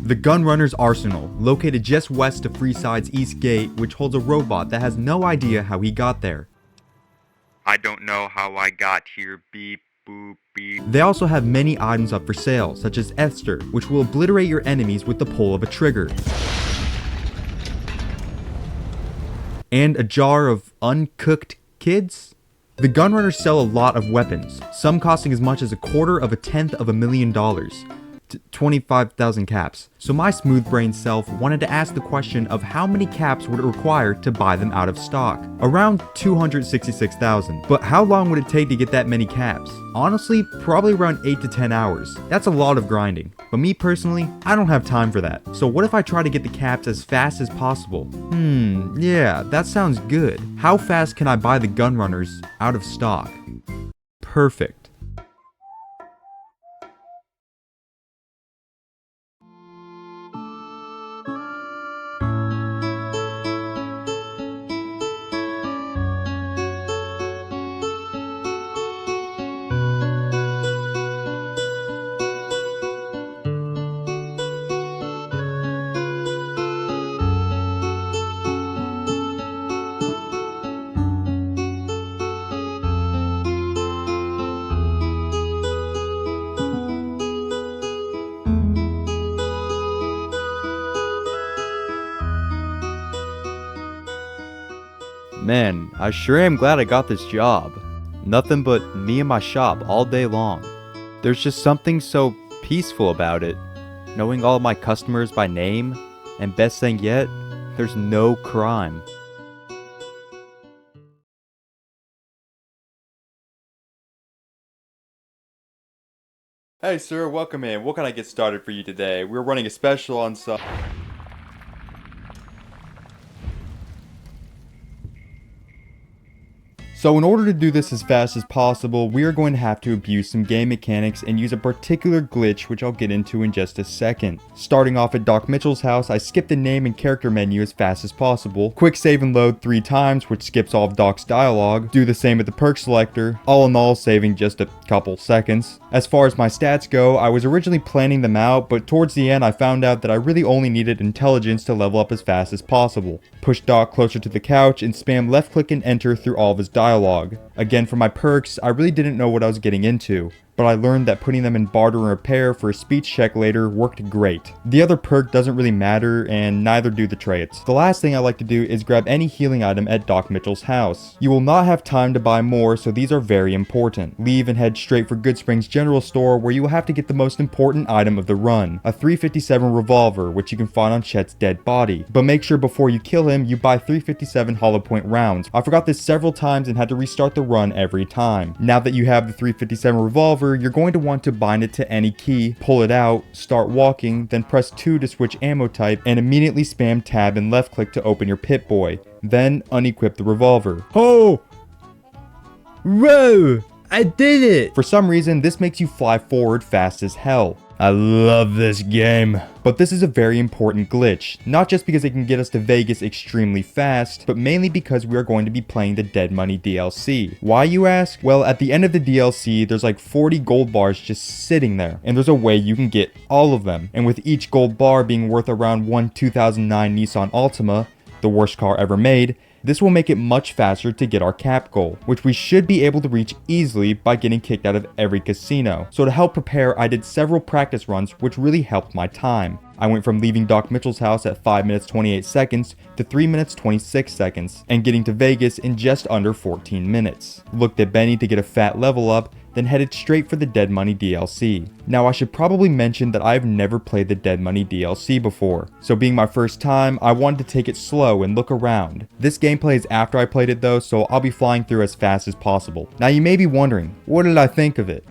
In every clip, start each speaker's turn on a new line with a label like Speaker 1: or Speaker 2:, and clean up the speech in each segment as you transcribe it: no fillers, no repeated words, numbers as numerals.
Speaker 1: The Gunrunner's Arsenal, located just west of Freeside's East Gate, which holds a robot that has no idea how he got there.
Speaker 2: I don't know how I got here, beep, boop, beep.
Speaker 1: They also have many items up for sale, such as Esther, which will obliterate your enemies with the pull of a trigger. And a jar of uncooked kids? The Gunrunners sell a lot of weapons, some costing as much as $250,000. 25,000 caps. So my smooth brain self wanted to ask the question of how many caps would it require to buy them out of stock? Around 266,000. But how long would it take to get that many caps? Honestly, probably around 8 to 10 hours. That's a lot of grinding. But me personally, I don't have time for that. So what if I try to get the caps as fast as possible? Yeah, that sounds good. How fast can I buy the Gunrunners out of stock? Perfect. Man, I sure am glad I got this job. Nothing but me and my shop all day long. There's just something so peaceful about it. Knowing all of my customers by name, and best thing yet, there's no crime. Hey sir, welcome in. What can I get started for you today? We're running a special on some... So in order to do this as fast as possible, we are going to have to abuse some game mechanics and use a particular glitch, which I'll get into in just a second. Starting off at Doc Mitchell's house, I skip the name and character menu as fast as possible, quick save and load 3 times, which skips all of Doc's dialogue, do the same with the perk selector, all in all saving just a couple seconds. As far as my stats go, I was originally planning them out, but towards the end I found out that I really only needed intelligence to level up as fast as possible. Push Doc closer to the couch and spam left click and enter through all of his dialogue. Again, for my perks, I really didn't know what I was getting into, but I learned that putting them in barter and repair for a speech check later worked great. The other perk doesn't really matter, and neither do the traits. The last thing I like to do is grab any healing item at Doc Mitchell's house. You will not have time to buy more, so these are very important. Leave and head straight for Goodsprings General Store, where you will have to get the most important item of the run, a 357 revolver, which you can find on Chet's dead body. But make sure before you kill him, you buy 357 hollow point rounds. I forgot this several times and had to restart the run every time. Now that you have the 357 revolver, you're going to want to bind it to any key, pull it out, start walking, then press 2 to switch ammo type, and immediately spam tab and left click to open your Pip-Boy. Then unequip the revolver. Oh! Whoa! I did it! For some reason, this makes you fly forward fast as hell. I love this game. But this is a very important glitch, not just because it can get us to Vegas extremely fast, but mainly because we are going to be playing the Dead Money DLC. Why, you ask? Well, at the end of the DLC, there's like 40 gold bars just sitting there, and there's a way you can get all of them. And with each gold bar being worth around one 2009 Nissan Altima, the worst car ever made, this will make it much faster to get our cap goal, which we should be able to reach easily by getting kicked out of every casino. So to help prepare, I did several practice runs, which really helped my time. I went from leaving Doc Mitchell's house at 5 minutes 28 seconds to 3 minutes 26 seconds, and getting to Vegas in just under 14 minutes. Looked at Benny to get a fat level up, then headed straight for the Dead Money DLC. Now I should probably mention that I've never played the Dead Money DLC before, so being my first time, I wanted to take it slow and look around. This gameplay is after I played it though, so I'll be flying through as fast as possible. Now you may be wondering, what did I think of it?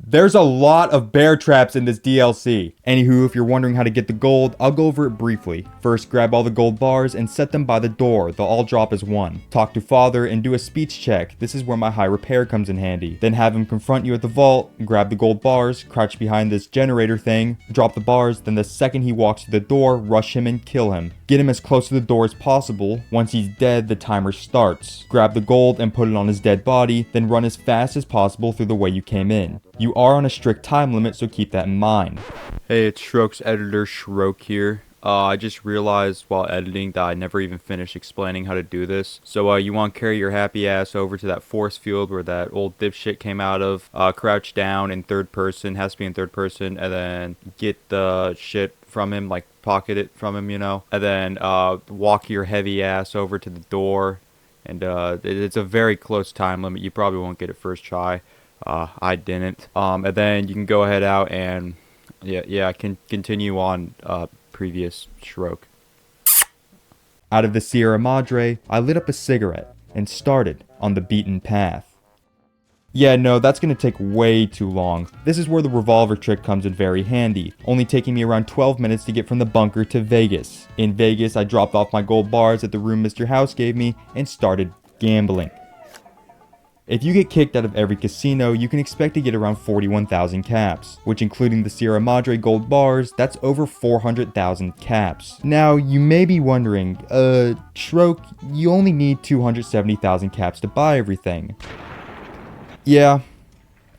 Speaker 1: There's a lot of bear traps in this DLC. Anywho, if you're wondering how to get the gold, I'll go over it briefly. First, grab all the gold bars and set them by the door. They'll all drop as one. Talk to father and do a speech check. This is where my high repair comes in handy. Then have him confront you at the vault, grab the gold bars, crouch behind this generator thing, drop the bars, then the second he walks to the door, rush him and kill him. Get him as close to the door as possible. Once he's dead, the timer starts. Grab the gold and put it on his dead body, then run as fast as possible through the way you came in. You are on a strict time limit, so keep that in mind. Hey, it's Shroke's editor, Shroke here. I just realized while editing that I never even finished explaining how to do this. So you want to carry your happy ass over to that force field where that old dipshit came out of. Crouch down in third person, has to be in third person, and then get the shit from him, like pocket it from him, you know. And then walk your heavy ass over to the door. And it's a very close time limit. You probably won't get it first try. I didn't. And then you can go ahead out and continue on previous Shroke. Out of the Sierra Madre, I lit up a cigarette and started on the beaten path. Yeah, no, that's gonna take way too long. This is where the revolver trick comes in very handy, only taking me around 12 minutes to get from the bunker to Vegas. In Vegas, I dropped off my gold bars at the room Mr. House gave me and started gambling. If you get kicked out of every casino, you can expect to get around 41,000 caps, which including the Sierra Madre gold bars, that's over 400,000 caps. Now, you may be wondering, Shroke, you only need 270,000 caps to buy everything. Yeah,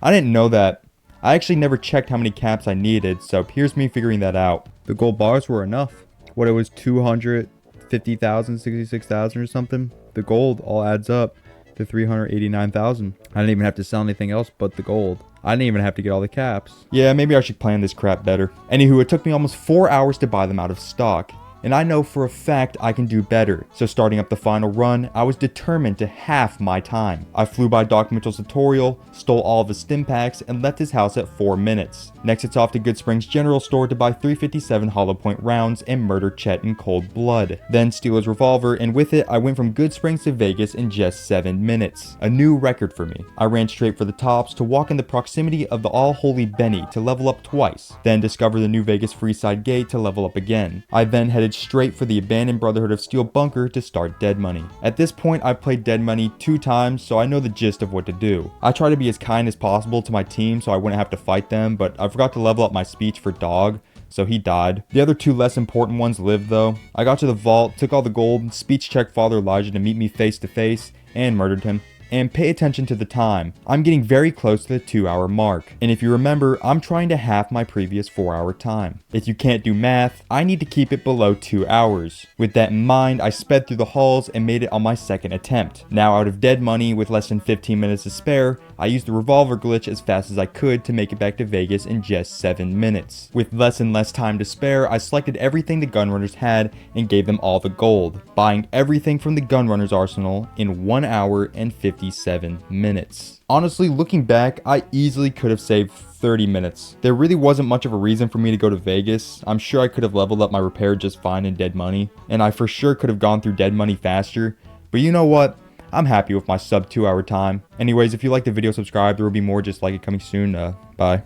Speaker 1: I didn't know that. I actually never checked how many caps I needed, so here's me figuring that out. The gold bars were enough. What, it was 250,000, 66,000 or something? The gold all adds up to 389,000. I didn't even have to sell anything else but the gold. I didn't even have to get all the caps. Yeah, maybe I should plan this crap better. Anywho, it took me almost 4 hours to buy them out of stock. And I know for a fact I can do better. So starting up the final run, I was determined to half my time. I flew by Doc Mitchell's tutorial, stole all of his stim packs, and left his house at 4 minutes. Next it's off to Good Springs General Store to buy 357 hollow point rounds and murder Chet in cold blood. Then steal his revolver, and with it I went from Good Springs to Vegas in just 7 minutes. A new record for me. I ran straight for the tops to walk in the proximity of the All Holy Benny to level up twice. Then discover the New Vegas Freeside Gate to level up again. I then headed straight for the abandoned Brotherhood of Steel bunker to start Dead Money. At this point I've played Dead Money 2 times, so I know the gist of what to do. I try to be as kind as possible to my team so I wouldn't have to fight them, but I forgot to level up my speech for Dog, so he died. The other 2 less important ones lived though. I got to the vault, took all the gold, speech checked Father Elijah to meet me face to face, and murdered him. And pay attention to the time. I'm getting very close to the 2-hour mark. And if you remember, I'm trying to half my previous 4-hour time. If you can't do math, I need to keep it below 2 hours. With that in mind, I sped through the halls and made it on my second attempt. Now out of Dead Money with less than 15 minutes to spare, I used the revolver glitch as fast as I could to make it back to Vegas in just 7 minutes. With less and less time to spare, I selected everything the Gunrunners had and gave them all the gold, buying everything from the Gunrunners arsenal in 1 hour and 57 minutes. Honestly, looking back, I easily could have saved 30 minutes. There really wasn't much of a reason for me to go to Vegas. I'm sure I could have leveled up my repair just fine in Dead Money, and I for sure could have gone through Dead Money faster, but you know what? I'm happy with my sub 2-hour time. Anyways, if you liked the video, subscribe. There will be more just like it coming soon. Bye.